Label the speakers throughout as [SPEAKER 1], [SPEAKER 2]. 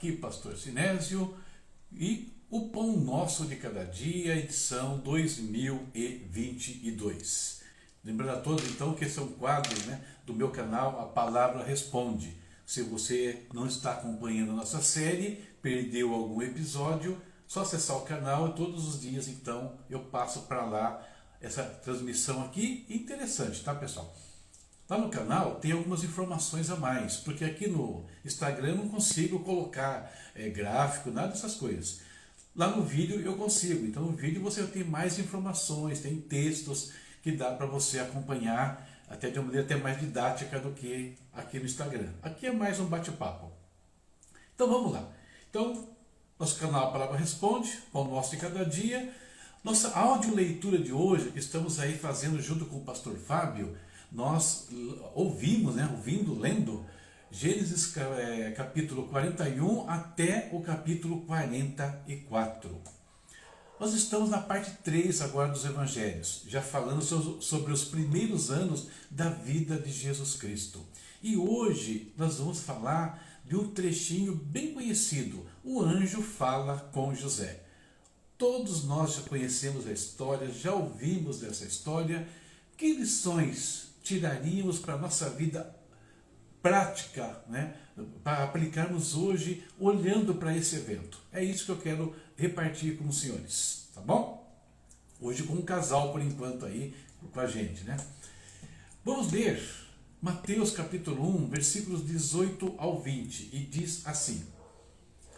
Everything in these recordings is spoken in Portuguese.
[SPEAKER 1] Aqui Pastor Sinésio e o Pão Nosso de Cada Dia, edição 2022. Lembrando a todos então que esse é um quadro, do meu canal A Palavra Responde. Se você não está acompanhando a nossa série, perdeu algum episódio, só acessar o canal e todos os dias então eu passo para lá essa transmissão aqui. Interessante, tá, pessoal? Lá no canal tem algumas informações a mais, porque aqui no Instagram eu não consigo colocar gráfico, nada dessas coisas. Lá no vídeo eu consigo, então no vídeo você tem mais informações, tem textos que dá para você acompanhar até de uma maneira até mais didática do que aqui no Instagram. Aqui é mais um bate-papo. Então vamos lá. Então, nosso canal A Palavra Responde, Pão Nosso de Cada Dia. Nossa audioleitura de hoje, que estamos aí fazendo junto com o pastor Fábio, nós lendo Gênesis capítulo 41 até o capítulo 44. Nós estamos na parte 3 agora dos Evangelhos, já falando sobre os primeiros anos da vida de Jesus Cristo. E hoje nós vamos falar de um trechinho bem conhecido, o anjo fala com José. Todos nós já conhecemos a história, já ouvimos dessa história. Que lições tiraríamos para a nossa vida prática, para aplicarmos hoje, olhando para esse evento? É isso que eu quero repartir com os senhores, tá bom? Hoje com um casal, por enquanto, aí com a gente, Vamos ler Mateus capítulo 1, versículos 18 ao 20, e diz assim: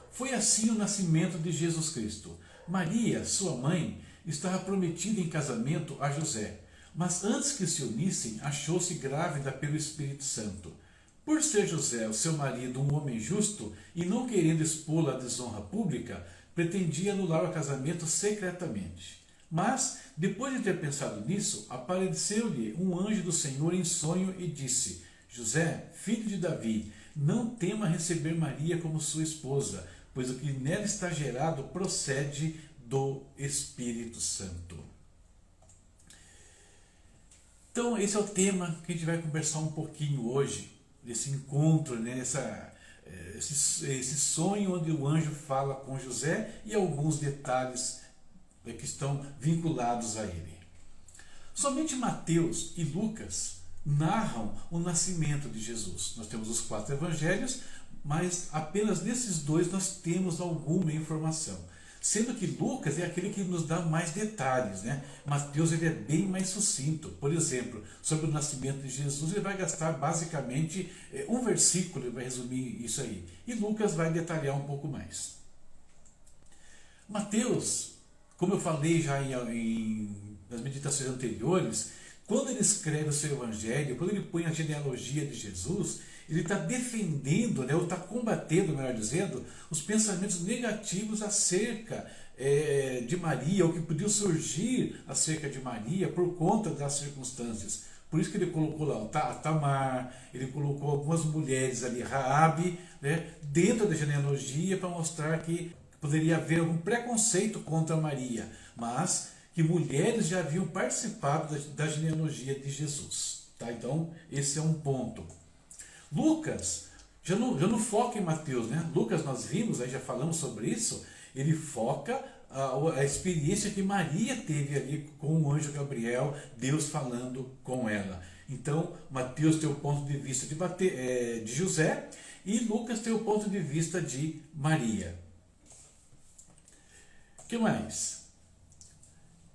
[SPEAKER 1] Foi assim o nascimento de Jesus Cristo. Maria, sua mãe, estava prometida em casamento a José, mas antes que se unissem, achou-se grávida pelo Espírito Santo. Por ser José, o seu marido, um homem justo, e não querendo expô-la à desonra pública, pretendia anular o casamento secretamente. Mas, depois de ter pensado nisso, apareceu-lhe um anjo do Senhor em sonho e disse: José, filho de Davi, não tema receber Maria como sua esposa, pois o que nela está gerado procede do Espírito Santo. Então, esse é o tema que a gente vai conversar um pouquinho hoje, desse encontro, esse sonho onde o anjo fala com José e alguns detalhes que estão vinculados a ele. Somente Mateus e Lucas narram o nascimento de Jesus. Nós temos os 4 evangelhos, mas apenas nesses 2 nós temos alguma informação. Sendo que Lucas é aquele que nos dá mais detalhes, Mateus ele é bem mais sucinto. Por exemplo, sobre o nascimento de Jesus, ele vai gastar basicamente um versículo, ele vai resumir isso aí. E Lucas vai detalhar um pouco mais. Mateus, como eu falei já nas meditações anteriores, quando ele escreve o seu evangelho, quando ele põe a genealogia de Jesus, ele está defendendo, ou está combatendo, melhor dizendo, os pensamentos negativos acerca de Maria, ou que podiam surgir acerca de Maria por conta das circunstâncias. Por isso que ele colocou lá a Tamar, ele colocou algumas mulheres ali, Raabe, dentro da genealogia, para mostrar que poderia haver algum preconceito contra Maria, mas que mulheres já haviam participado da genealogia de Jesus. Então, esse é um ponto. Lucas já não foca em Mateus, Lucas nós vimos, aí já falamos sobre isso, ele foca a experiência que Maria teve ali com o anjo Gabriel, Deus falando com ela. Então, Mateus tem o ponto de vista de José e Lucas tem o ponto de vista de Maria. O que mais?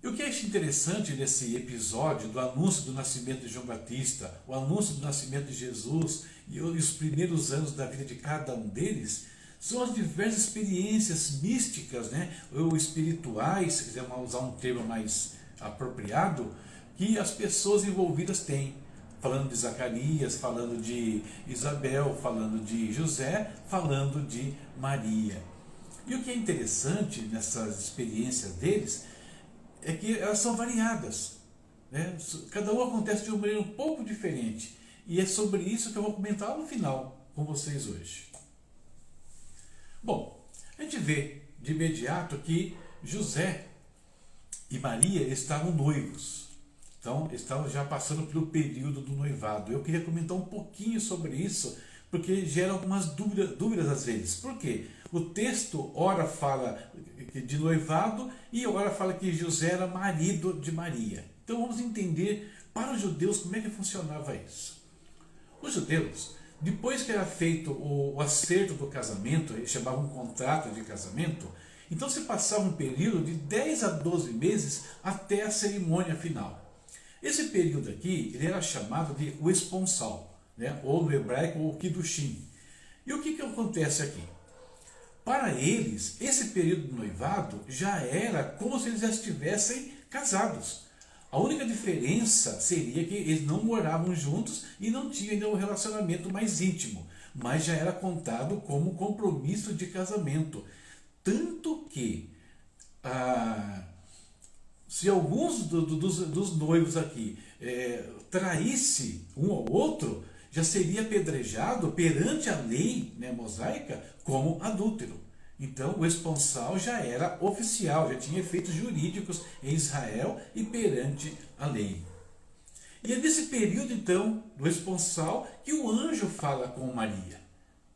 [SPEAKER 1] E o que eu acho interessante nesse episódio do anúncio do nascimento de João Batista, o anúncio do nascimento de Jesus e os primeiros anos da vida de cada um deles, são as diversas experiências místicas, ou espirituais, se quiser usar um termo mais apropriado, que as pessoas envolvidas têm. Falando de Zacarias, falando de Isabel, falando de José, falando de Maria. E o que é interessante nessas experiências deles é que elas são variadas. Cada um acontece de uma maneira um pouco diferente. E é sobre isso que eu vou comentar no final com vocês hoje. Bom, a gente vê de imediato que José e Maria estavam noivos. Então, estavam já passando pelo período do noivado. Eu queria comentar um pouquinho sobre isso, porque gera algumas dúvidas às vezes. Por quê? O texto ora fala de noivado e ora fala que José era marido de Maria. Então vamos entender para os judeus como é que funcionava isso. Os judeus, depois que era feito o acerto do casamento, eles chamavam um contrato de casamento, então se passava um período de 10 a 12 meses até a cerimônia final. Esse período aqui ele era chamado de o esponsal, né? Ou no hebraico o kiddushim. E o que acontece aqui? Para eles, esse período de noivado já era como se eles já estivessem casados. A única diferença seria que eles não moravam juntos e não tinham ainda um relacionamento mais íntimo, mas já era contado como compromisso de casamento. Tanto que, se alguns dos noivos aqui traísse um ao outro, já seria apedrejado perante a lei, né, mosaica como adúltero. Então o esponsal já era oficial, já tinha efeitos jurídicos em Israel e perante a lei. E é nesse período então do esponsal que o anjo fala com Maria.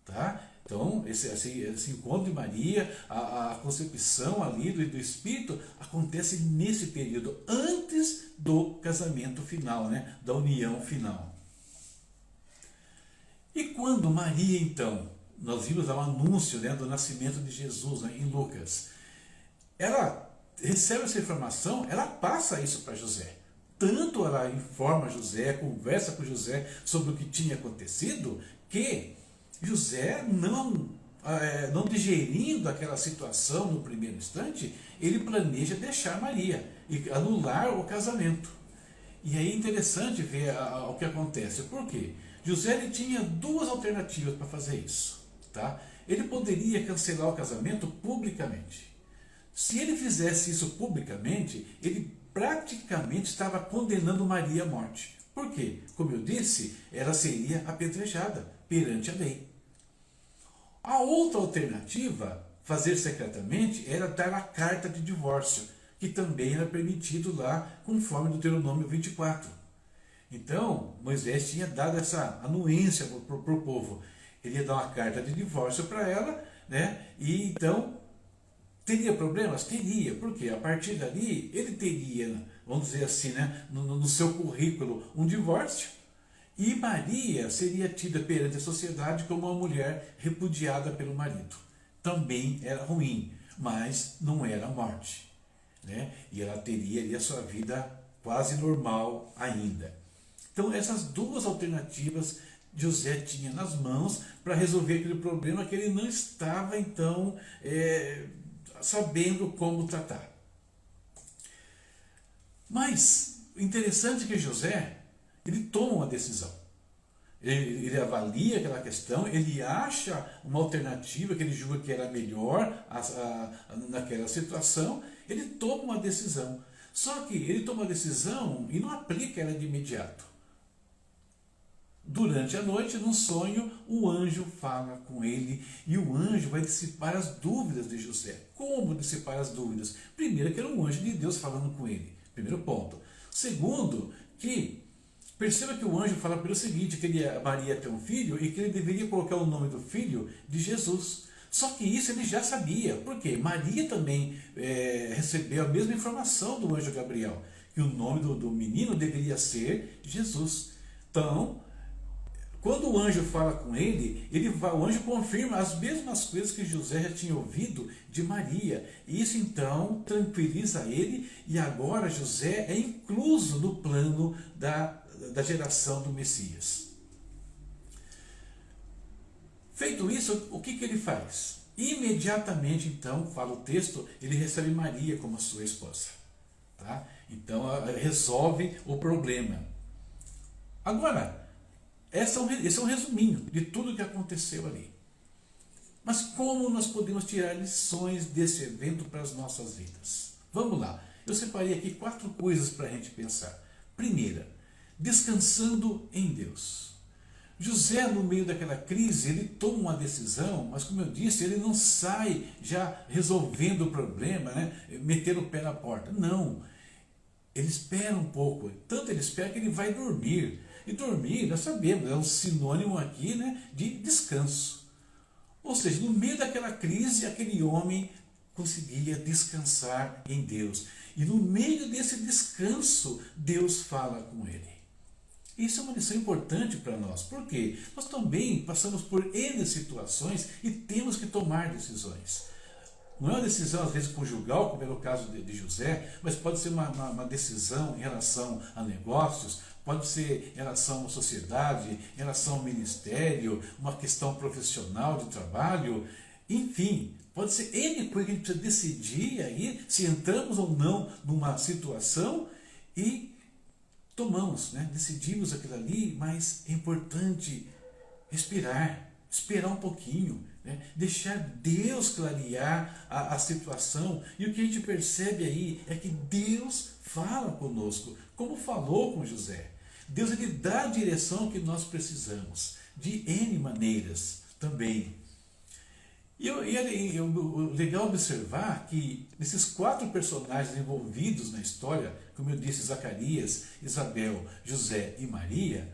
[SPEAKER 1] Tá? Então esse encontro de Maria, a concepção ali do Espírito acontece nesse período, antes do casamento final, né, da união final. E quando Maria, então, nós vimos o anúncio, né, do nascimento de Jesus, né, em Lucas, ela recebe essa informação, ela passa isso para José. Tanto ela informa José, conversa com José sobre o que tinha acontecido, que José, não digerindo aquela situação no primeiro instante, ele planeja deixar Maria e anular o casamento. E aí é interessante ver o que acontece. Por quê? José ele tinha duas alternativas para fazer isso. Tá? Ele poderia cancelar o casamento publicamente. Se ele fizesse isso publicamente, ele praticamente estava condenando Maria à morte. Por quê? Como eu disse, ela seria apedrejada perante a lei. A outra alternativa, fazer secretamente, era dar a carta de divórcio, que também era permitido lá, conforme Deuteronômio 24. Então, Moisés tinha dado essa anuência para o povo. Ele ia dar uma carta de divórcio para ela, né? E então, teria problemas? Teria, porque a partir dali, ele teria, vamos dizer assim, né, no seu currículo, um divórcio, e Maria seria tida perante a sociedade como uma mulher repudiada pelo marido. Também era ruim, mas não era morte, né? E ela teria ali a sua vida quase normal ainda. Então essas duas alternativas José tinha nas mãos para resolver aquele problema que ele não estava então sabendo como tratar. Mas interessante que José ele toma uma decisão. Ele avalia aquela questão, ele acha uma alternativa que ele julga que era melhor naquela situação, ele toma uma decisão. Só que ele toma uma decisão e não aplica ela de imediato. Durante a noite, num sonho, o anjo fala com ele e o anjo vai dissipar as dúvidas de José. Como dissipar as dúvidas? Primeiro, que era um anjo de Deus falando com ele. Primeiro ponto. Segundo, que perceba que o anjo fala pelo seguinte, que Maria tem um filho e que ele deveria colocar o nome do filho de Jesus. Só que isso ele já sabia. Por quê? Maria também recebeu a mesma informação do anjo Gabriel, que o nome do menino deveria ser Jesus. Então, quando o anjo fala com ele, o anjo confirma as mesmas coisas que José já tinha ouvido de Maria. Isso então tranquiliza ele e agora José é incluso no plano da geração do Messias. Feito isso, o que ele faz? Imediatamente então, fala o texto, ele recebe Maria como a sua esposa. Tá? Então resolve o problema. Agora, esse é um resuminho de tudo o que aconteceu ali. Mas como nós podemos tirar lições desse evento para as nossas vidas? Vamos lá. Eu separei aqui 4 coisas para a gente pensar. Primeira, descansando em Deus. José, no meio daquela crise, ele toma uma decisão, mas como eu disse, ele não sai já resolvendo o problema, né? Metendo o pé na porta. Não. Ele espera um pouco. Tanto ele espera que ele vai dormir. E dormir, nós sabemos, é um sinônimo aqui, né, de descanso. Ou seja, no meio daquela crise, aquele homem conseguia descansar em Deus. E no meio desse descanso, Deus fala com ele. Isso é uma lição importante para nós. Por quê? Nós também passamos por N situações e temos que tomar decisões. Não é uma decisão, às vezes, conjugal, como era o caso de José, mas pode ser uma decisão em relação a negócios, pode ser em relação à sociedade, em relação ao ministério, uma questão profissional de trabalho, enfim, pode ser N coisa que a gente precisa decidir aí se entramos ou não numa situação e tomamos, né? Decidimos aquilo ali, mas é importante respirar, esperar um pouquinho, né? Deixar Deus clarear a situação. E o que a gente percebe aí é que Deus fala conosco, como falou com José. Deus, ele dá a direção que nós precisamos, de N maneiras também. E é legal observar que esses 4 personagens envolvidos na história, como eu disse, Zacarias, Isabel, José e Maria,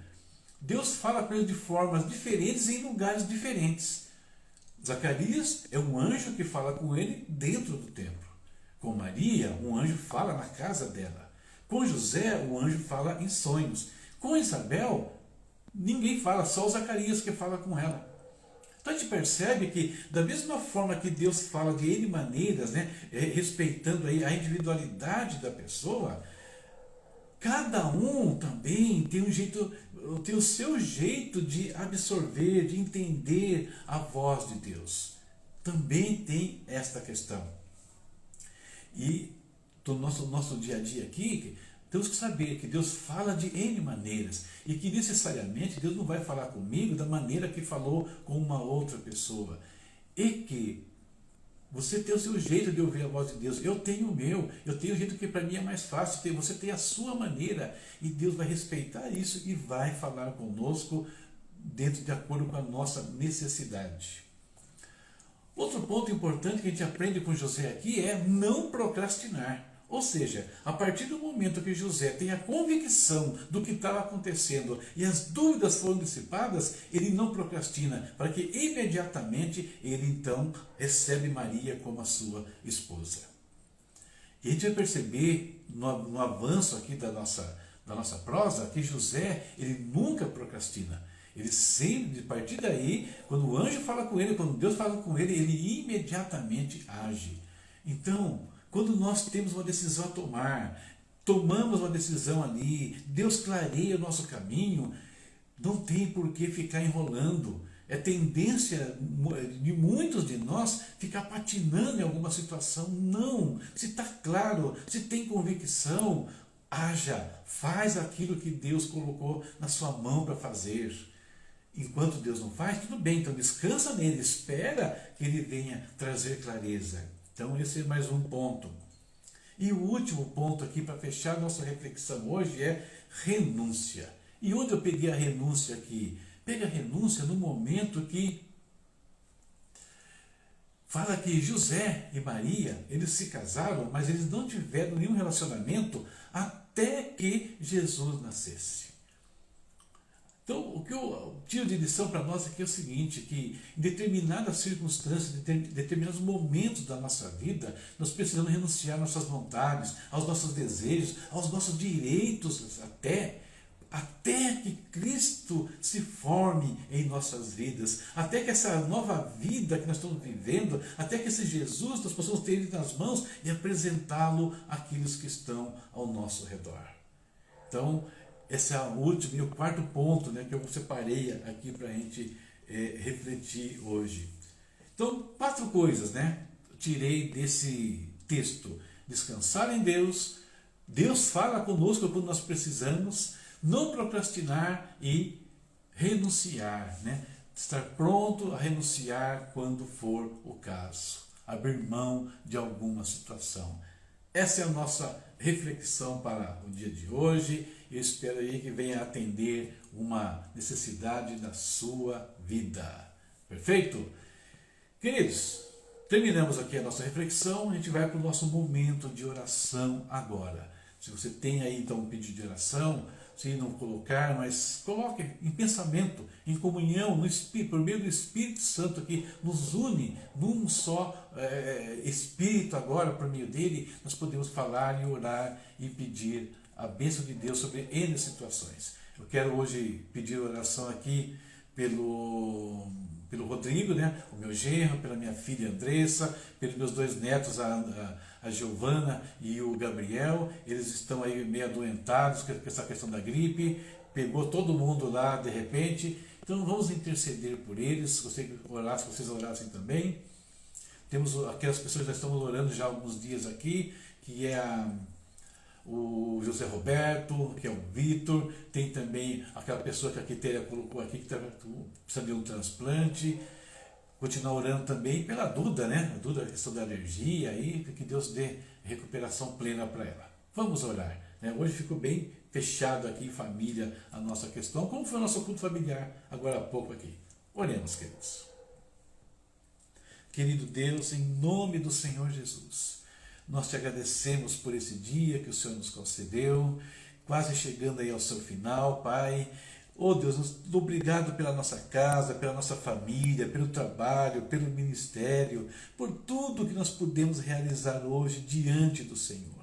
[SPEAKER 1] Deus fala com eles de formas diferentes e em lugares diferentes. Zacarias é um anjo que fala com ele dentro do templo. Com Maria, um anjo fala na casa dela. Com José, o anjo fala em sonhos. Com Isabel, ninguém fala, só o Zacarias que fala com ela. Então a gente percebe que, da mesma forma que Deus fala de N maneiras, né, respeitando aí a individualidade da pessoa, cada um também tem um jeito, tem o seu jeito de absorver, de entender a voz de Deus. Também tem esta questão. E do nosso dia a dia aqui, temos que saber que Deus fala de N maneiras e que necessariamente Deus não vai falar comigo da maneira que falou com uma outra pessoa. E que você tem o seu jeito de ouvir a voz de Deus, eu tenho o meu, eu tenho o jeito que para mim é mais fácil, você tem a sua maneira e Deus vai respeitar isso e vai falar conosco de acordo com a nossa necessidade. Outro ponto importante que a gente aprende com José aqui é não procrastinar. Ou seja, a partir do momento que José tem a convicção do que estava acontecendo e as dúvidas foram dissipadas, ele não procrastina, para que imediatamente ele então recebe Maria como a sua esposa. E a gente vai perceber no avanço aqui da nossa prosa que José, ele nunca procrastina. Ele sempre, a partir daí, quando o anjo fala com ele, quando Deus fala com ele, ele imediatamente age. Então, quando nós temos uma decisão a tomar, tomamos uma decisão ali, Deus clareia o nosso caminho, não tem por que ficar enrolando. É tendência de muitos de nós ficar patinando em alguma situação. Não, se está claro, se tem convicção, haja, faz aquilo que Deus colocou na sua mão para fazer. Enquanto Deus não faz, tudo bem, então descansa nele, espera que ele venha trazer clareza. Então esse é mais um ponto. E o último ponto aqui para fechar nossa reflexão hoje é renúncia. E onde eu peguei a renúncia aqui? Pega a renúncia no momento que fala que José e Maria, eles se casaram, mas eles não tiveram nenhum relacionamento até que Jesus nascesse. Então, o que eu tiro de lição para nós aqui é o seguinte, que em determinadas circunstâncias, em determinados momentos da nossa vida, nós precisamos renunciar às nossas vontades, aos nossos desejos, aos nossos direitos até que Cristo se forme em nossas vidas, até que essa nova vida que nós estamos vivendo, até que esse Jesus nós possamos ter ele nas mãos e apresentá-lo àqueles que estão ao nosso redor. Então, esse é o último e o quarto ponto, né, que eu separei aqui para a gente refletir hoje. Então, 4 coisas, né, tirei desse texto. Descansar em Deus, Deus fala conosco quando nós precisamos, não procrastinar e renunciar, né, estar pronto a renunciar quando for o caso, abrir mão de alguma situação. Essa é a nossa reflexão para o dia de hoje. Eu espero aí que venha atender uma necessidade da sua vida. Perfeito? Queridos, terminamos aqui a nossa reflexão. A gente vai para o nosso momento de oração agora. Se você tem aí então um pedido de oração, se não colocar, mas coloque em pensamento, em comunhão, no Espírito, por meio do Espírito Santo que nos une num só Espírito agora, por meio dele, nós podemos falar e orar e pedir a bênção de Deus sobre N situações. Eu quero hoje pedir oração aqui pelo Rodrigo, né? O meu genro, pela minha filha Andressa, pelos meus 2 netos, a Giovana e o Gabriel. Eles estão aí meio adoentados com essa questão da gripe, pegou todo mundo lá de repente. Então vamos interceder por eles, gostaria que vocês orassem também. Temos aquelas pessoas que já estão orando já há alguns dias aqui, que é o José Roberto, que é o Vitor, tem também aquela pessoa que a Quitéria colocou aqui, que precisa de um transplante. Continuar orando também pela Duda, né? A Duda, a questão da alergia aí, que Deus dê recuperação plena para ela. Vamos orar, né? Hoje ficou bem fechado aqui em família a nossa questão, como foi o nosso culto familiar agora há pouco aqui. Oremos, queridos. Querido Deus, em nome do Senhor Jesus, nós te agradecemos por esse dia que o Senhor nos concedeu, quase chegando aí ao seu final, Pai. Oh Deus, obrigado pela nossa casa, pela nossa família, pelo trabalho, pelo ministério, por tudo que nós podemos realizar hoje diante do Senhor.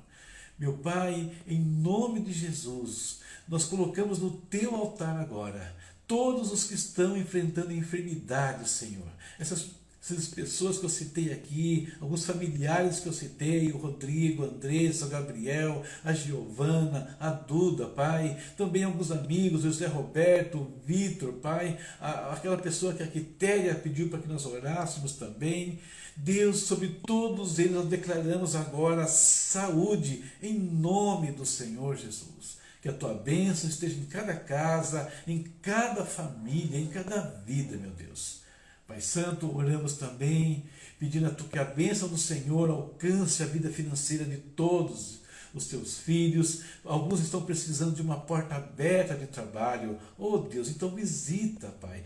[SPEAKER 1] Meu Pai, em nome de Jesus, nós colocamos no teu altar agora todos os que estão enfrentando enfermidades, Senhor. Essas pessoas que eu citei aqui, alguns familiares que eu citei, o Rodrigo, a Andressa, o Gabriel, a Giovana, a Duda, Pai, também alguns amigos, o José Roberto, o Vitor, Pai, aquela pessoa que a Quitéria pediu para que nós orássemos também. Deus, sobre todos eles nós declaramos agora saúde em nome do Senhor Jesus. Que a tua bênção esteja em cada casa, em cada família, em cada vida, meu Deus. Pai Santo, oramos também, pedindo a tu que a bênção do Senhor alcance a vida financeira de todos os teus filhos. Alguns estão precisando de uma porta aberta de trabalho. Oh Deus, então visita, Pai.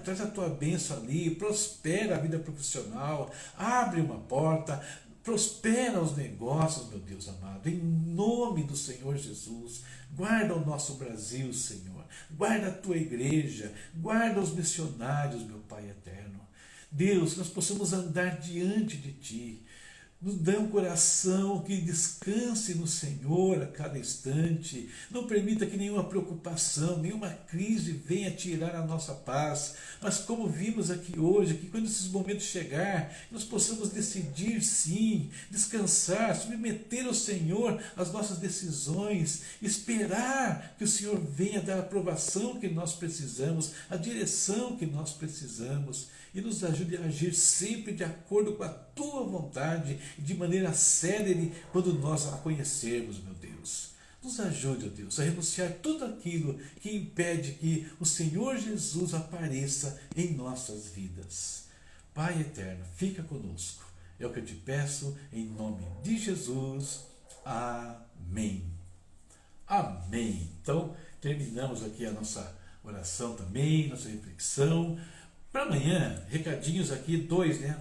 [SPEAKER 1] Traz a tua bênção ali, prospera a vida profissional, abre uma porta, prospera os negócios, meu Deus amado, em nome do Senhor Jesus. Guarda o nosso Brasil, Senhor. Guarda a tua igreja, guarda os missionários, meu Pai eterno. Deus, que nós possamos andar diante de Ti. Nos dê um coração que descanse no Senhor a cada instante. Não permita que nenhuma preocupação, nenhuma crise venha tirar a nossa paz. Mas como vimos aqui hoje, que quando esses momentos chegar, nós possamos decidir sim, descansar, submeter ao Senhor as nossas decisões, esperar que o Senhor venha dar a aprovação que nós precisamos, a direção que nós precisamos. E nos ajude a agir sempre de acordo com a tua vontade e de maneira célere quando nós a conhecermos, meu Deus. Nos ajude, ó Deus, a renunciar tudo aquilo que impede que o Senhor Jesus apareça em nossas vidas. Pai eterno, fica conosco. É o que eu te peço em nome de Jesus. Amém. Amém. Então, terminamos aqui a nossa oração também, nossa reflexão. Para amanhã, recadinhos aqui,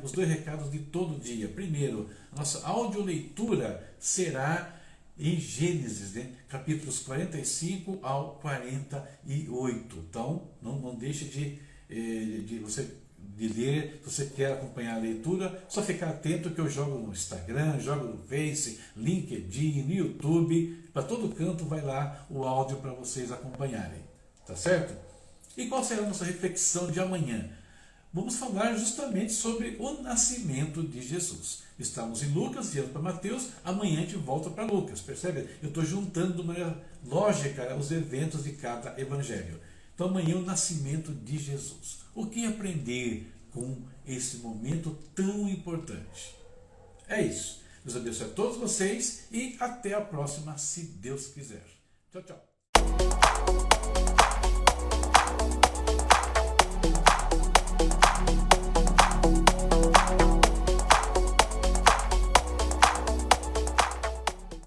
[SPEAKER 1] os 2 recados de todo dia. Primeiro, a nossa audioleitura será em Gênesis, capítulos 45 ao 48. Então, não deixe de ler. Se você quer acompanhar a leitura, só ficar atento que eu jogo no Instagram, jogo no Face, LinkedIn, no YouTube. Para todo canto vai lá o áudio para vocês acompanharem. Tá certo? E qual será a nossa reflexão de amanhã? Vamos falar justamente sobre o nascimento de Jesus. Estamos em Lucas, viemos para Mateus, amanhã a gente volta para Lucas, percebe? Eu estou juntando de maneira lógica os eventos de cada evangelho. Então amanhã o nascimento de Jesus. O que aprender com esse momento tão importante? É isso. Deus abençoe a todos vocês e até a próxima, se Deus quiser. Tchau, tchau.